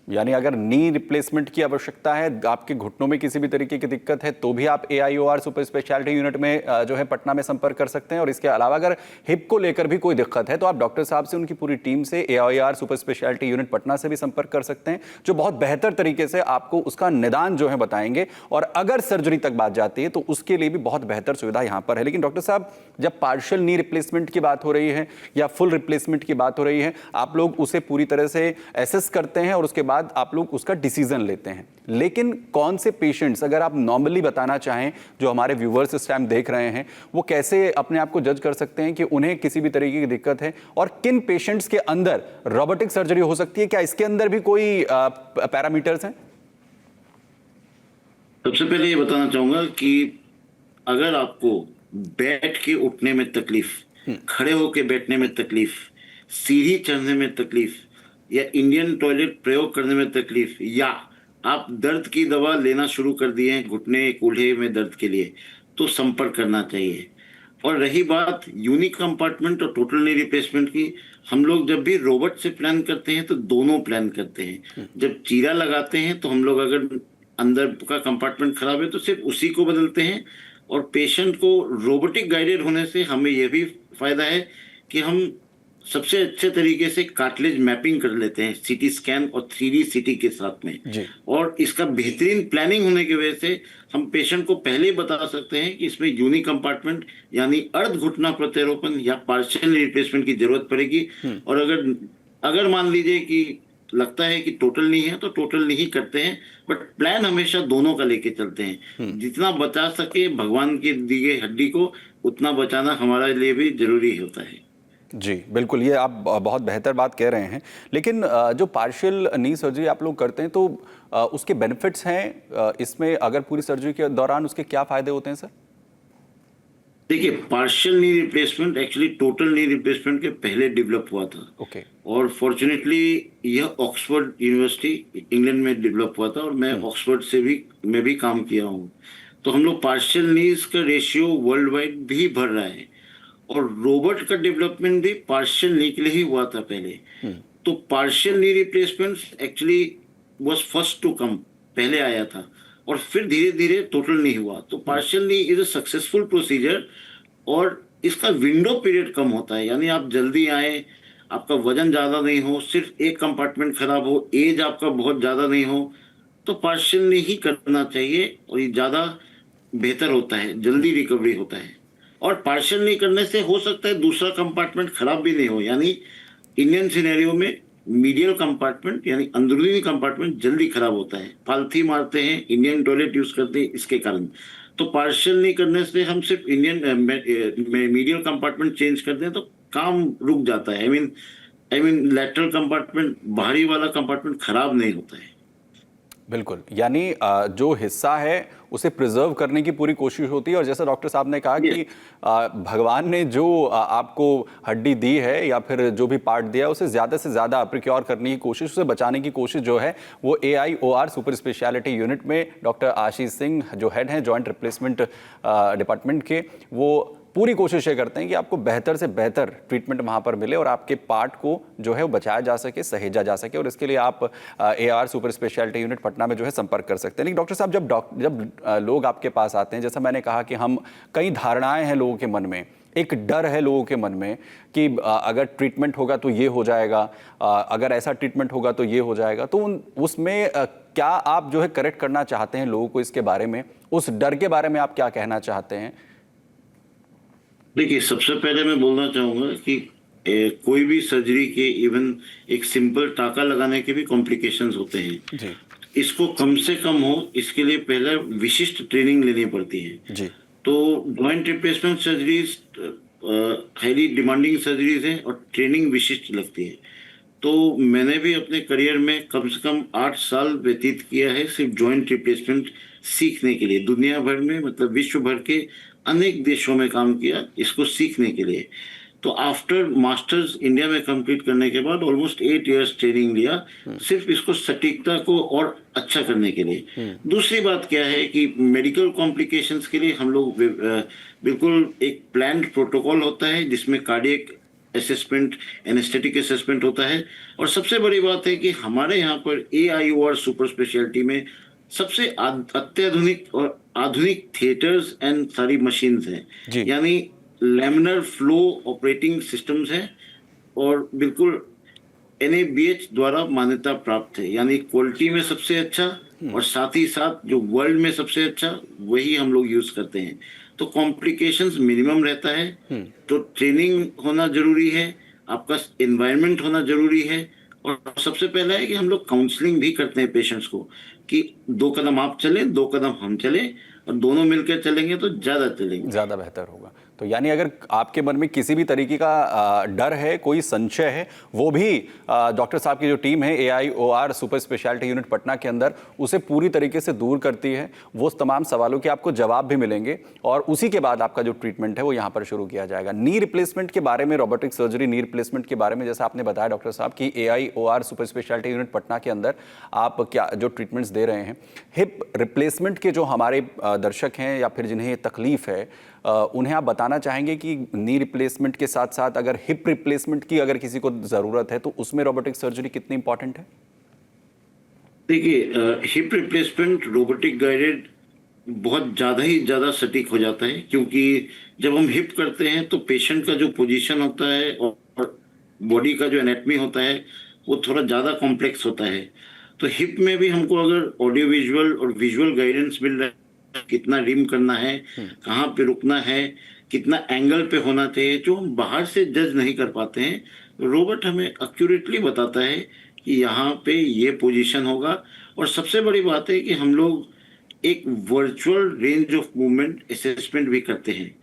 यानी अगर नी रिप्लेसमेंट की आवश्यकता है, आपके घुटनों में किसी भी तरीके की दिक्कत है, तो भी आप AIOR सुपर स्पेशलिटी यूनिट में जो है पटना में संपर्क कर सकते हैं। और इसके अलावा अगर हिप को लेकर भी कोई दिक्कत है तो आप डॉक्टर साहब से, उनकी पूरी टीम से AIOR super speciality unit Patna से भी संपर्क कर सकते हैं, जो बहुत बेहतर तरीके से आपको उसका निदान जो है बताएंगे। और अगर सर्जरी तक बात जाती है तो उसके लिए भी बहुत बेहतर सुविधा यहाँ पर है। लेकिन डॉक्टर साहब, जब पार्शियल नी रिप्लेसमेंट की बात हो रही है या फुल रिप्लेसमेंट की बात हो रही है, आप लोग उसे पूरी तरह से एसेस करते हैं और उसके बाद आप लोग उसका डिसीजन लेते हैं। लेकिन कौन से पेशेंट्स, अगर आप नॉर्मली बताना चाहें, जो हमारे व्यूवर्स इस टाइम देख रहे हैं, वो कैसे अपने आप को जज कर सकते हैं कि उन्हें किसी भी तरीके की दिक्कत है, और किन पेशेंट्स के अंदर रोबोटिक सर्जरी हो सकती है? क्या इसके अंदर भी कोई पैरामीटर्स हैं? सबसे पहले ये बताना चाहूंगा कि अगर आपको बैठ के उठने में तकलीफ, खड़े होके बैठने में तकलीफ, सीढ़ी चढ़ने में तकलीफ, या इंडियन टॉयलेट प्रयोग करने में तकलीफ, या आप दर्द की दवा लेना शुरू कर दिए हैं घुटने कूल्हे में दर्द के लिए, तो संपर्क करना चाहिए। और रही बात यूनिक कंपार्टमेंट और टोटल नी रिप्लेसमेंट की, हम लोग जब भी रोबोट से प्लान करते हैं तो दोनों प्लान करते हैं। जब चीरा लगाते हैं तो हम लोग अगर अंदर का कंपार्टमेंट खराब है तो सिर्फ उसी को बदलते हैं, और पेशेंट को रोबोटिक गाइडेड होने से हमें यह भी फायदा है कि हम सबसे अच्छे तरीके से कार्टिलेज मैपिंग कर लेते हैं CT स्कैन और 3D CT के साथ में जी। और इसका बेहतरीन प्लानिंग होने की वजह से हम पेशेंट को पहले ही बता सकते हैं कि इसमें यूनिक कंपार्टमेंट यानी अर्ध घुटना प्रत्यारोपण या पार्शियल रिप्लेसमेंट की जरूरत पड़ेगी। और अगर मान लीजिए कि लगता है कि टोटल नहीं है तो टोटल नहीं करते हैं, बट प्लान हमेशा दोनों का लेके चलते हैं। जितना बचा सके भगवान की दी गई हड्डी को, उतना बचाना हमारे लिए भी जरूरी होता है। जी बिल्कुल, ये आप बहुत बेहतर बात कह रहे हैं। लेकिन जो पार्शियल नी सर्जरी आप लोग करते हैं तो उसके बेनिफिट्स हैं इसमें, अगर पूरी सर्जरी के दौरान उसके क्या फायदे होते हैं सर? देखिए, partial knee replacement actually total knee replacement के पहले डेवलप हुआ था। ओके। और फॉर्चुनेटली यह ऑक्सफोर्ड यूनिवर्सिटी इंग्लैंड में डेवलप हुआ था, और मैं ऑक्सफोर्ड से भी काम किया हूँ। तो हम लोग पार्शियल नीज का रेशियो वर्ल्ड वाइड भी बढ़ रहा है, और रोबोट का डेवलपमेंट भी पार्शियल नी के लिए ही हुआ था पहले। तो partial knee replacement actually was first to come, पहले आया था, और फिर धीरे धीरे टोटल नहीं हुआ। तो partial knee is a successful procedure, और इसका विंडो पीरियड कम होता है, यानी आप जल्दी आए, आपका वजन ज्यादा नहीं हो, सिर्फ एक कंपार्टमेंट खराब हो, एज आपका बहुत ज्यादा नहीं हो, तो पार्शियल नी ही करना चाहिए, और ये ज्यादा बेहतर होता है, जल्दी रिकवरी होता है। और पार्शियल नी करने से हो सकता है दूसरा कंपार्टमेंट खराब भी नहीं हो, यानी इंडियन सिनेरियो में मीडियल कंपार्टमेंट यानी अंदरूनी कंपार्टमेंट जल्दी खराब होता है, फालथी मारते हैं, इंडियन टॉयलेट यूज करते हैं इसके कारण। तो पार्शियल नी करने से हम सिर्फ इंडियन मीडियल कंपार्टमेंट चेंज करते हैं तो काम रुक जाता है। आई मीन लैटरल कंपार्टमेंट, बाहरी वाला कंपार्टमेंट खराब नहीं होता है। बिल्कुल, यानी जो हिस्सा है उसे प्रिजर्व करने की पूरी कोशिश होती है। और जैसा डॉक्टर साहब ने कहा कि भगवान ने जो आपको हड्डी दी है या फिर जो भी पार्ट दिया है उसे ज़्यादा से ज़्यादा प्रिक्योर करने की कोशिश, उसे बचाने की कोशिश जो है वो AIOR सुपर स्पेशलिटी यूनिट में डॉक्टर आशीष सिंह जो हेड हैं जॉइंट रिप्लेसमेंट डिपार्टमेंट के, वो पूरी कोशिश ये करते हैं कि आपको बेहतर से बेहतर ट्रीटमेंट वहाँ पर मिले और आपके पार्ट को जो है वो बचाया जा सके, सहेजा जा सके। और इसके लिए आप AIOR super speciality unit Patna में जो है संपर्क कर सकते हैं। लेकिन डॉक्टर साहब, जब लोग आपके पास आते हैं, जैसा मैंने कहा कि हम कई धारणाएं हैं लोगों के मन में, एक डर है लोगों के मन में कि अगर ट्रीटमेंट होगा तो ये हो जाएगा, अगर ऐसा ट्रीटमेंट होगा तो ये हो जाएगा, तो उसमें क्या आप जो है करेक्ट करना चाहते हैं लोगों को इसके बारे में? उस डर के बारे में आप क्या कहना चाहते हैं? देखिए, सबसे पहले मैं बोलना चाहूंगा कि कोई भी सर्जरी के इवन एक सिंपल टाका लगाने के भी कॉम्प्लिकेशंस होते हैं जी। इसको कम से कम हो इसके लिए पहले विशिष्ट ट्रेनिंग लेनी पड़ती है। जी। तो joint replacement surgeries highly demanding surgeries हैं और ट्रेनिंग विशिष्ट लगती है। तो मैंने भी अपने करियर में कम से कम 8 साल व्यतीत किया है सिर्फ जॉइंट रिप्लेसमेंट सीखने के लिए। दुनिया भर में, मतलब विश्व भर के अनेक देशों में काम किया इसको सीखने के लिए। तो आफ्टर मास्टर्स इंडिया में कंप्लीट करने के बाद ऑलमोस्ट 8 इयर्स ट्रेनिंग लिया सिर्फ इसको सटीकता को और अच्छा करने के लिए। दूसरी बात क्या है कि मेडिकल कॉम्प्लिकेशंस के लिए हम लोग बिल्कुल एक प्लान्ड प्रोटोकॉल होता है जिसमें कार्डियक असेसमेंट, एनेस्थेटिक असेसमेंट होता है। और सबसे बड़ी बात है कि हमारे यहाँ पर AIOR सुपर स्पेशलिटी में सबसे अत्याधुनिक और आधुनिक थिएटर्स एंड सारी मशीन्स हैं, जी। यानी लैमिनर फ्लो ऑपरेटिंग सिस्टम्स हैं, और बिल्कुल NABH द्वारा मान्यता प्राप्त है, यानी क्वालिटी में सबसे अच्छा और साथ ही साथ जो वर्ल्ड में सबसे अच्छा वही हम लोग यूज करते हैं। तो कॉम्प्लिकेशंस मिनिमम रहता है, तो ट्रेनिंग होना जरूरी है, आपका एनवायरनमेंट होना जरूरी है, और सबसे पहला है कि हम लोग काउंसलिंग भी करते हैं पेशेंट्स को कि 2 कदम आप चलें, 2 कदम हम चलें, और दोनों मिलकर चलेंगे तो ज्यादा चलेंगे, ज़्यादा बेहतर होगा। तो यानी अगर आपके मन में किसी भी तरीके का डर है, कोई संशय है, वो भी डॉक्टर साहब की जो टीम है AIOR super speciality unit Patna के अंदर उसे पूरी तरीके से दूर करती है। वो तमाम सवालों के आपको जवाब भी मिलेंगे और उसी के बाद आपका जो ट्रीटमेंट है वो यहाँ पर शुरू किया जाएगा। नी रिप्लेसमेंट के बारे में, रोबोटिक सर्जरी नी रिप्लेसमेंट के बारे में जैसा आपने बताया डॉक्टर साहब कि AIOR super speciality unit Patna के अंदर आप क्या जो ट्रीटमेंट्स दे रहे हैं, हिप रिप्लेसमेंट के जो हमारे दर्शक हैं या फिर जिन्हें तकलीफ है, उन्हें आप बताना चाहेंगे कि नी रिप्लेसमेंट के साथ साथ अगर हिप रिप्लेसमेंट की अगर किसी को ज़रूरत है तो उसमें रोबोटिक सर्जरी कितनी इंपॉर्टेंट है? देखिए, हिप रिप्लेसमेंट रोबोटिक गाइडेड बहुत ज़्यादा सटीक हो जाता है, क्योंकि जब हम हिप करते हैं तो पेशेंट का जो पोजीशन होता है और बॉडी का जो एनाटमी होता है वो थोड़ा ज़्यादा कॉम्प्लेक्स होता है। तो हिप में भी हमको अगर ऑडियो विजुअल और विजुअल गाइडेंस मिल रहा है, कितना रिम करना है, कहाँ पे रुकना है, कितना एंगल पे होना चाहिए, जो हम बाहर से जज नहीं कर पाते हैं, रोबोट हमें एक्यूरेटली बताता है कि यहाँ पे ये पोजीशन होगा। और सबसे बड़ी बात है कि हम लोग एक virtual range of movement assessment भी करते हैं,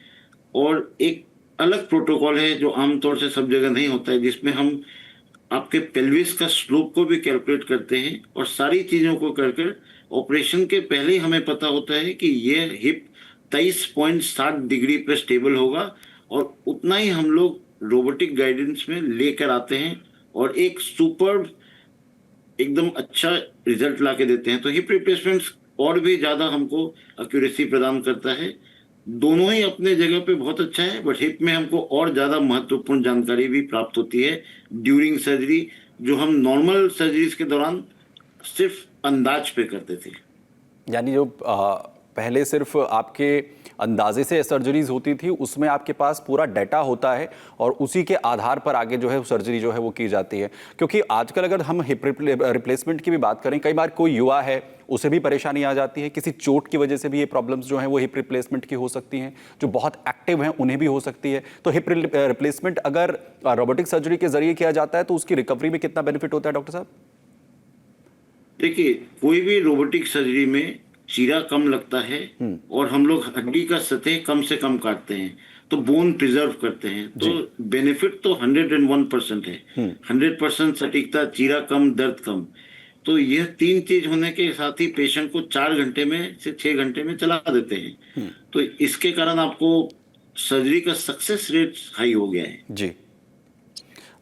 और एक अलग प्रोटोकॉल है जो आमतौर से सब जगह नहीं होता है, जिसमें हम आपके पेल्विस का स्लोप को भी कैलकुलेट करते हैं, और सारी चीजों को कर ऑपरेशन के पहले ही हमें पता होता है कि ये हिप 23.7 डिग्री पे स्टेबल होगा, और उतना ही हम लोग रोबोटिक गाइडेंस में लेकर आते हैं और एक सुपर एकदम अच्छा रिजल्ट ला के देते हैं। तो हिप रिप्लेसमेंट और भी ज्यादा हमको एक्यूरेसी प्रदान करता है। दोनों ही अपने जगह पे बहुत अच्छा है, बट हिप में हमको और ज्यादा महत्वपूर्ण जानकारी भी प्राप्त होती है ड्यूरिंग सर्जरी, जो हम नॉर्मल सर्जरीज के दौरान सिर्फ अंदाज पे करते थे। यानी जो पहले सिर्फ आपके अंदाजे से सर्जरीज होती थी, उसमें आपके पास पूरा डाटा होता है और उसी के आधार पर आगे जो है सर्जरी जो है वो की जाती है। क्योंकि आजकल अगर हम हिप रिप्लेसमेंट की भी बात करें, कई बार कोई युवा है उसे भी परेशानी आ जाती है, किसी चोट की वजह से भी ये प्रॉब्लम्स जो हैं वो हिप रिप्लेसमेंट की हो सकती हैं, जो बहुत एक्टिव हैं उन्हें भी हो सकती है। तो हिप रिप्लेसमेंट अगर रोबोटिक सर्जरी के जरिए किया जाता है तो उसकी रिकवरी में कितना बेनिफिट होता है डॉक्टर साहब? देखिए, कोई भी रोबोटिक सर्जरी में चीरा कम लगता है, और हम लोग हड्डी का सतह कम से कम काटते हैं, तो बोन प्रिजर्व करते हैं, तो बेनिफिट तो 101% है। 100% सटीकता, चीरा कम, दर्द कम। तो यह 3 चीज होने के साथ ही पेशेंट को 4 घंटे में से 6 घंटे में चला देते हैं। तो इसके कारण आपको सर्जरी का सक्सेस रेट हाई हो गया है जी,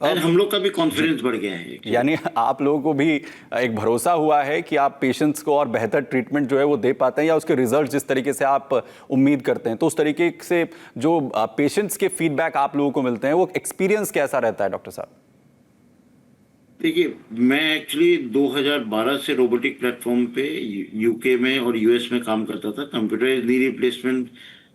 और हम लोग का भी कॉन्फिडेंस बढ़ गया है। यानी आप लोगों को भी एक भरोसा हुआ है कि आप पेशेंट्स को और बेहतर ट्रीटमेंट जो है वो दे पाते हैं, या उसके रिजल्ट जिस तरीके से आप उम्मीद करते हैं, तो उस तरीके से जो पेशेंट्स के फीडबैक आप लोगों को मिलते हैं वो एक्सपीरियंस कैसा रहता है डॉक्टर साहब? देखिए, मैं एक्चुअली 2012 से रोबोटिक प्लेटफॉर्म पे यूके में और यूएस में काम करता था। कंप्यूटराइज्ड नी रिप्लेसमेंट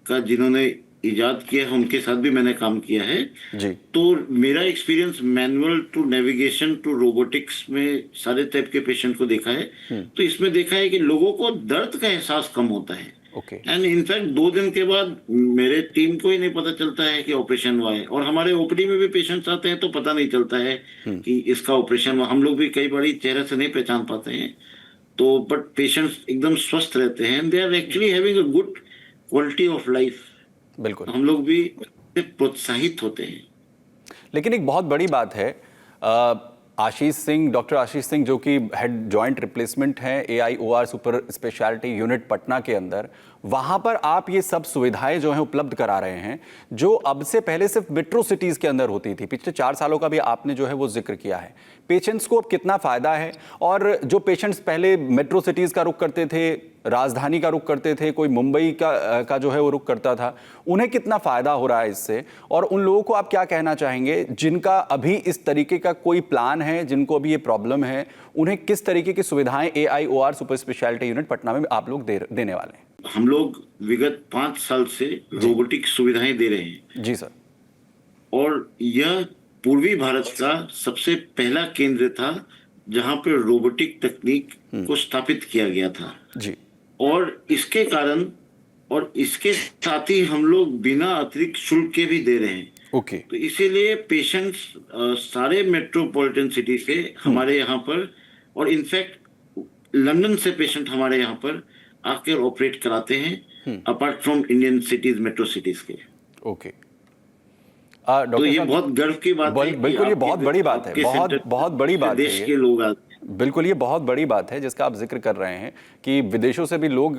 का जिन्होंने इजाद किया है उनके साथ भी मैंने काम किया है जी। तो मेरा experience manual to navigation to robotics में सारे टाइप के पेशेंट को देखा है। तो इसमें देखा है कि लोगों को दर्द का एहसास कम होता है। एंड इनफैक्ट 2 दिन के बाद मेरे टीम को ही नहीं पता चलता है कि ऑपरेशन हुआ है, और हमारे ओपीडी में भी पेशेंट्स आते हैं तो पता नहीं चलता है कि इसका ऑपरेशन हुआ। हम लोग भी कई बार चेहरे से नहीं पहचान पाते हैं, तो बट पेशेंट्स एकदम स्वस्थ रहते हैं, they are actually having a good quality of life. बिल्कुल, हम लोग भी प्रोत्साहित होते हैं। लेकिन एक बहुत बड़ी बात है, आशीष सिंह, डॉक्टर आशीष सिंह जो कि हेड जॉइंट रिप्लेसमेंट हैं AIOR super speciality unit Patna के अंदर, वहाँ पर आप ये सब सुविधाएं जो हैं उपलब्ध करा रहे हैं, जो अब से पहले सिर्फ मेट्रो सिटीज़ के अंदर होती थी। पिछले 4 सालों का भी आपने जो है वो जिक्र किया है। पेशेंट्स को अब कितना फायदा है, और जो पेशेंट्स पहले मेट्रो सिटीज का रुख करते थे, राजधानी का रुख करते थे, कोई मुंबई का जो है वो रुख करता था, उन्हें कितना फायदा हो रहा है इससे, और उन लोगों को आप क्या कहना चाहेंगे जिनका अभी इस तरीके का कोई प्लान है, जिनको अभी ये प्रॉब्लम है, उन्हें किस तरीके की सुविधाएं AIOR super speciality unit Patna में आप लोग देने वाले हैं? हम लोग विगत 5 साल से रोबोटिक सुविधाएं दे रहे हैं। जी सर। और यह पूर्वी भारत का सबसे पहला केंद्र था जहां पर रोबोटिक तकनीक को स्थापित किया गया था जी। और इसके कारण और इसके साथ ही हम लोग बिना अतिरिक्त शुल्क के भी दे रहे हैं। ओके। तो इसीलिए पेशेंट्स सारे मेट्रोपॉलिटन सिटी से हमारे यहाँ पर, और इनफैक्ट लंदन से पेशेंट हमारे यहाँ पर आकर ऑपरेट कराते हैं, apart from Indian cities, metro cities के। ओके। तो ये बहुत गर्व की बात है। बिल्कुल, ये बहुत बड़ी बात है, बहुत बड़ी बात है। देश के लोग आते हैं। बिल्कुल, ये बहुत बड़ी बात है जिसका आप जिक्र कर रहे हैं कि विदेशों से भी लोग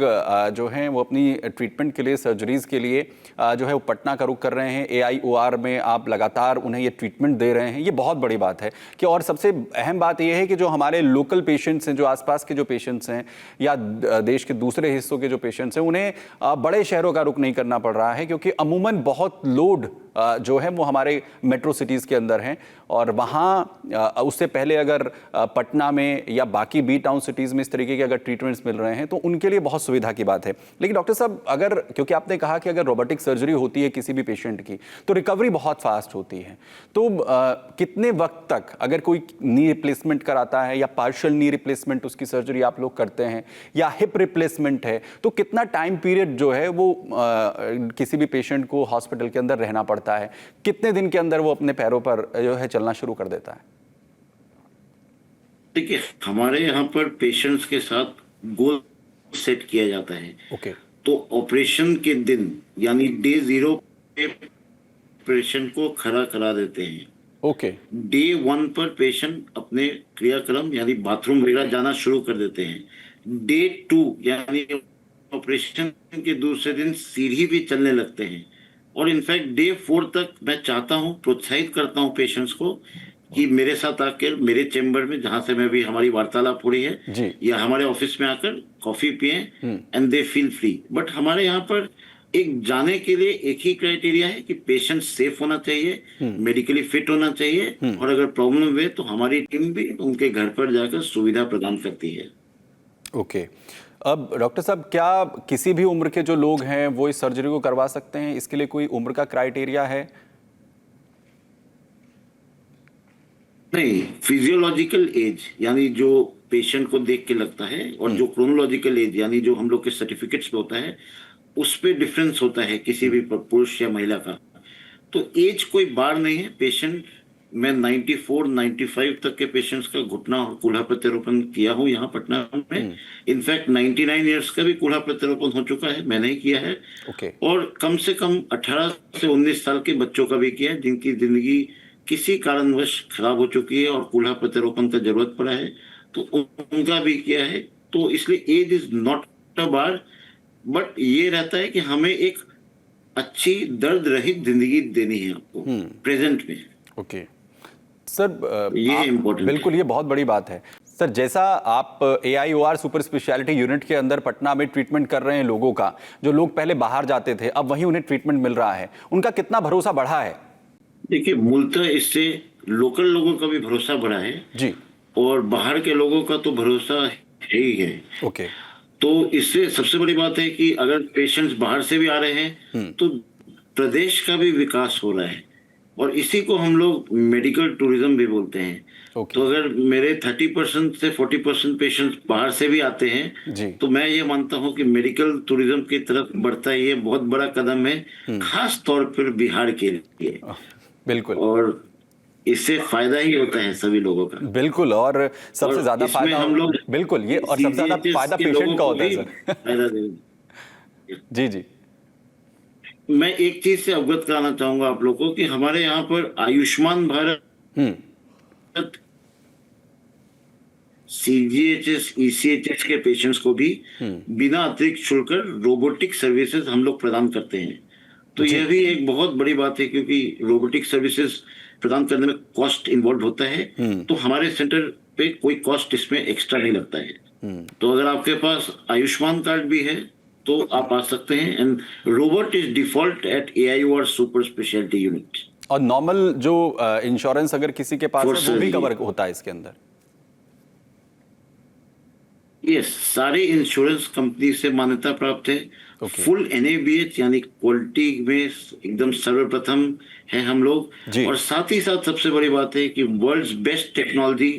जो हैं वो अपनी ट्रीटमेंट के लिए, सर्जरीज के लिए जो है वो पटना का रुख कर रहे हैं। AIOR में आप लगातार उन्हें ये ट्रीटमेंट दे रहे हैं, ये बहुत बड़ी बात है कि, और सबसे अहम बात ये है कि जो हमारे लोकल पेशेंट्स हैं, जो आसपास के जो पेशेंट्स हैं या देश के दूसरे हिस्सों के जो पेशेंट्स हैं, उन्हें बड़े शहरों का रुख नहीं करना पड़ रहा है, क्योंकि अमूमन बहुत लोड जो है वो हमारे मेट्रो सिटीज़ के अंदर हैं, और वहाँ उससे पहले अगर पटना में या बाकी बी टाउन सिटीज़ में इस तरीके के अगर ट्रीटमेंट्स मिल रहे हैं तो उनके लिए बहुत सुविधा की बात है। लेकिन डॉक्टर साहब, अगर, क्योंकि आपने कहा कि अगर रोबोटिक सर्जरी होती है किसी भी पेशेंट की तो रिकवरी बहुत फास्ट होती है, तो कितने वक्त तक, अगर कोई नी रिप्लेसमेंट कराता है या पार्शियल नी रिप्लेसमेंट उसकी सर्जरी आप लोग करते हैं, या हिप रिप्लेसमेंट है, तो कितना टाइम पीरियड जो है वो किसी भी पेशेंट को हॉस्पिटल के अंदर रहना पड़ता है, कितने दिन के अंदर वो अपने पैरों पर जो है चलना शुरू कर देता है? देखिए, हमारे यहाँ पर पेशेंट्स के साथ गोल सेट किया जाता है। ओके। तो ऑपरेशन के दिन यानी डे 0 पे पेशेंट को खड़ा करा देते हैं। ओके। डे 1 पर पेशेंट अपने क्रियाक्रम यानी बाथरूम वगैरह जाना शुरू कर देते हैं। डे 2 यानी ऑपरेशन के दूसरे दिन सीढ़ी भी चलने लगते हैं। और इनफैक्ट डे 4 तक मैं चाहता हूँ, प्रोत्साहित करता हूँ पेशेंट्स को कि मेरे साथ आकर मेरे चेंबर में, जहां से मैं भी हमारी वार्तालाप हो रही है, या हमारे ऑफिस में आकर कॉफी पिए, and they feel free. But हमारे यहाँ पर एक जाने के लिए एक ही क्राइटेरिया है कि पेशेंट सेफ होना चाहिए, मेडिकली फिट होना चाहिए, और अगर प्रॉब्लम हुए तो हमारी टीम भी उनके घर पर जाकर सुविधा प्रदान करती है। ओके। अब डॉक्टर साहब, क्या किसी भी उम्र के जो लोग हैं वो इस सर्जरी को करवा सकते हैं? इसके लिए कोई उम्र का क्राइटेरिया है? नहीं, फिजियोलॉजिकल एज यानी जो पेशेंट को देख के लगता है, और जो क्रोनोलॉजिकल एज यानी जो हम लोग के सर्टिफिकेट्स पे होता है, उस पे डिफरेंस होता है किसी भी पुरुष या महिला का। तो एज कोई बार नहीं है। पेशेंट, मैं 94, 95 तक के पेशेंट्स का घुटना और कूल्हा प्रत्यारोपण किया हूँ यहाँ पटना में। इनफैक्ट 99 इयर्स का भी कूल्हा प्रत्यारोपण हो चुका है, मैंने ही किया है। और कम से कम 18 से 19 साल के बच्चों का भी किया है जिनकी जिंदगी किसी कारणवश खराब हो चुकी है और कूल्हा प्रत्यारोपण का जरूरत पड़ा है, तो उनका भी किया है। तो इसलिए age is not a bar, but ये रहता है कि हमें एक अच्छी दर्द रहित जिंदगी देनी है आपको प्रेजेंट में। ओके सर, ये इम्पोर्टेंट, बिल्कुल ये बहुत बड़ी बात है। सर, जैसा आप AIOR सुपर स्पेशलिटी यूनिट के अंदर पटना में ट्रीटमेंट कर रहे हैं लोगों का, जो लोग पहले बाहर जाते थे अब वहीं उन्हें ट्रीटमेंट मिल रहा है, उनका कितना भरोसा बढ़ा है? देखिए, मूलतः इससे लोकल लोगों का भी भरोसा बढ़ा है जी, और बाहर के लोगों का तो भरोसा है ही है। ओके। तो इससे सबसे बड़ी बात है कि अगर पेशेंट्स बाहर से भी आ रहे हैं तो प्रदेश का भी विकास हो रहा है, और इसी को हम लोग मेडिकल टूरिज्म भी बोलते हैं। तो अगर मेरे 30% से 40% पेशेंट्स बाहर से भी आते हैं तो मैं ये मानता हूं कि मेडिकल टूरिज्म की तरफ बढ़ता है। ये बहुत बड़ा कदम है, खास तौर पर बिहार के लिए। बिल्कुल, और इससे फायदा ही होता है सभी लोगों का। बिल्कुल, और सबसे ज्यादा फायदा हम लोग, बिल्कुल, ये और सबसे ज्यादा फायदा पेशेंट का होता है सर। जी जी। मैं एक चीज से अवगत कराना चाहूंगा आप लोगों को कि हमारे यहाँ पर आयुष्मान भारत CGHS ECHS के पेशेंट्स को भी बिना अतिरिक्त शुल्क रोबोटिक सर्विसेज हम लोग प्रदान करते हैं। तो यह भी एक बहुत बड़ी बात है, क्योंकि रोबोटिक सर्विसेज प्रदान करने में कॉस्ट इन्वॉल्व होता है, तो हमारे सेंटर पे कोई कॉस्ट इसमें एक्स्ट्रा नहीं लगता है। तो अगर आपके पास आयुष्मान कार्ड भी है तो आप आ सकते हैं। And robot is default at AIOR super speciality unit. और नॉर्मल जो इंश्योरेंस अगर किसी के पास है वो भी कवर होता है इसके अंदर? यस, सारे इंश्योरेंस कंपनी से मान्यता प्राप्त है। फुल NABH यानी क्वालिटी में एकदम सर्वप्रथम है हम लोग। और साथ ही साथ सबसे बड़ी बात है कि world's best technology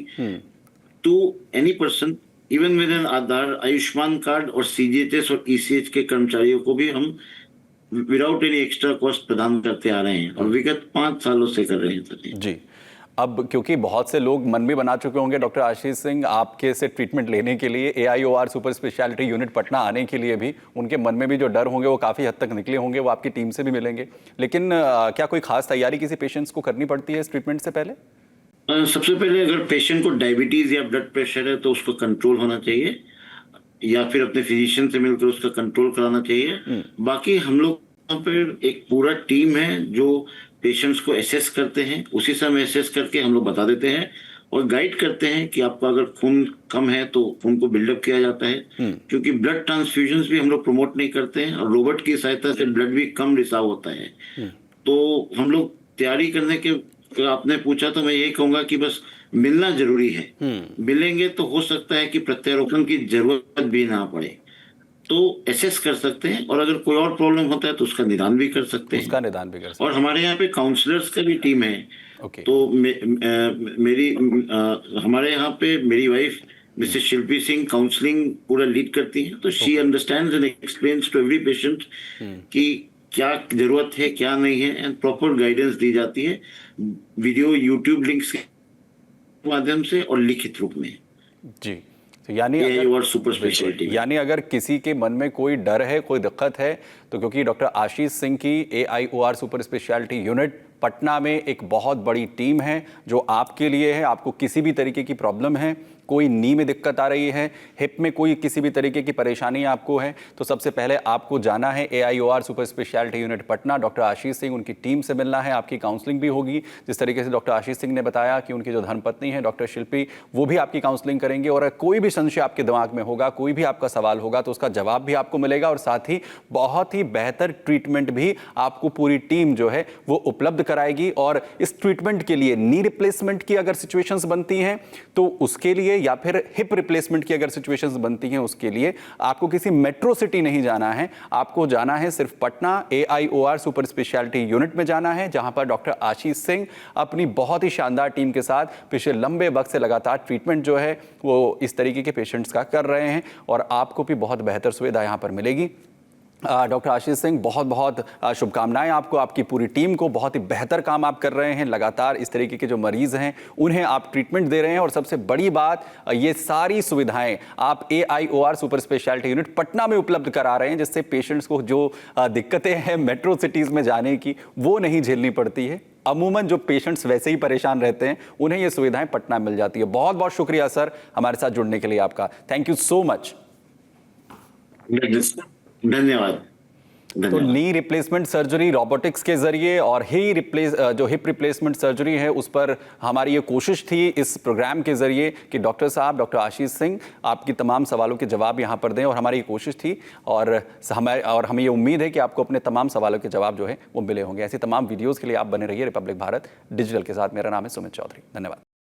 to any person, even with an Aadhaar, Ayushman card और CGHS और ECH के कर्मचारियों को भी हम विदाउट एनी एक्स्ट्रा कॉस्ट प्रदान करते आ रहे हैं, और विगत 5 सालों से कर रहे हैं सर जी। अब क्योंकि बहुत से लोग मन भी बना चुके होंगे डॉक्टर आशीष सिंह आपके से ट्रीटमेंट लेने के लिए, AIOR super speciality unit Patna आने के लिए भी उनके मन में भी जो डर होंगे वो काफ़ी हद तक निकले होंगे, वो आपकी टीम से भी मिलेंगे। लेकिन क्या कोई खास तैयारी किसी पेशेंट्स को करनी पड़ती है इस ट्रीटमेंट से पहले? सबसे पहले अगर पेशेंट को डायबिटीज या ब्लड प्रेशर है तो उसको कंट्रोल होना चाहिए, या फिर अपने फिजिशियन से मिलकर उसका कंट्रोल कराना चाहिए। बाकी हम लोग यहाँ पर एक पूरा टीम है जो पेशेंट्स को एसेस करते हैं, उसी समय एसेस करके हम लोग बता देते हैं और गाइड करते हैं कि आपका अगर खून कम है तो खून को बिल्डअप किया जाता है, क्योंकि ब्लड ट्रांसफ्यूजन भी हम लोग प्रमोट नहीं करते हैं, और रोबोट की सहायता से ब्लड भी कम रिसाव होता है। तो हम लोग तैयारी करने के, आपने पूछा तो मैं यही कहूंगा कि बस मिलना जरूरी है। मिलेंगे तो हो सकता है कि प्रत्यारोपण की जरूरत भी ना पड़े, तो एसेस कर सकते हैं, और अगर कोई और प्रॉब्लम होता है तो उसका निदान भी कर सकते हैं। और हमारे यहाँ पे काउंसलर्स का भी टीम है। तो हमारे यहाँ पे मेरी wife Mrs Shilpi Singh counselling पूरा लीड करती हैं, तो she understands and explains to every patient कि क्या जरूरत है क्या नहीं है, एंड प्रॉपर गाइडेंस दी जाती है वीडियो YouTube लिंक्स के माध्यम से और लिखित रूप में जी। तो यानी अगर किसी के मन में कोई डर है, कोई दिक्कत है, तो क्योंकि डॉक्टर आशीष सिंह की AIOR super speciality unit Patna में एक बहुत बड़ी टीम है जो आपके लिए है। आपको किसी भी तरीके की प्रॉब्लम है, कोई नी में दिक्कत आ रही है, हिप में कोई किसी भी तरीके की परेशानी आपको है, तो सबसे पहले आपको जाना है AIOR super speciality unit Patna, doctor Ashish Singh, उनकी टीम से मिलना है। आपकी काउंसलिंग भी होगी, जिस तरीके से डॉक्टर आशीष सिंह ने बताया कि उनकी जो धर्मपत्नी है डॉक्टर शिल्पी, वो भी आपकी काउंसलिंग करेंगे, और कोई भी संशय आपके दिमाग में होगा, कोई भी आपका सवाल होगा तो उसका जवाब भी आपको मिलेगा, और साथ ही बहुत ही बेहतर ट्रीटमेंट भी आपको पूरी टीम जो है वो उपलब्ध कराएगी। और इस ट्रीटमेंट के लिए नी रिप्लेसमेंट की अगर सिचुएशंस बनती हैं तो उसके लिए, या फिर हिप रिप्लेसमेंट की अगर सिचुएशंस बनती हैं उसके लिए आपको किसी मेट्रो सिटी नहीं जाना है, आपको जाना है सिर्फ Patna AIOR super speciality unit में जाना है, जहां पर डॉक्टर आशीष सिंह अपनी बहुत ही शानदार टीम के साथ पिछले लंबे वक्त से लगातार ट्रीटमेंट जो है वो इस तरीके के पेशेंट्स का कर रहे हैं, और आपको भी बहुत बेहतर सुविधा यहां पर मिलेगी। डॉक्टर आशीष सिंह, बहुत बहुत शुभकामनाएं आपको, आपकी पूरी टीम को। बहुत ही बेहतर काम आप कर रहे हैं, लगातार इस तरीके के जो मरीज हैं उन्हें आप ट्रीटमेंट दे रहे हैं, और सबसे बड़ी बात ये सारी सुविधाएं आप AIOR super speciality unit Patna में उपलब्ध करा रहे हैं, जिससे पेशेंट्स को जो दिक्कतें हैं मेट्रो सिटीज़ में जाने की वो नहीं झेलनी पड़ती है। अमूमन जो पेशेंट्स वैसे ही परेशान रहते हैं उन्हें ये सुविधाएं पटना मिल जाती है। बहुत बहुत शुक्रिया सर हमारे साथ जुड़ने के लिए आपका, थैंक यू सो मच। धन्यवाद। तो नी रिप्लेसमेंट सर्जरी रोबोटिक्स के जरिए और जो हिप रिप्लेसमेंट सर्जरी है उस पर हमारी ये कोशिश थी इस प्रोग्राम के जरिए कि डॉक्टर साहब, डॉक्टर आशीष सिंह आपकी तमाम सवालों के जवाब यहाँ पर दें, और हमारी ये कोशिश थी, और हमें ये उम्मीद है कि आपको अपने तमाम सवालों के जवाब जो है वो मिले होंगे। ऐसी तमाम वीडियोज़ के लिए आप बने रहिए रिपब्लिक भारत डिजिटल के साथ। मेरा नाम है सुमित चौधरी, धन्यवाद।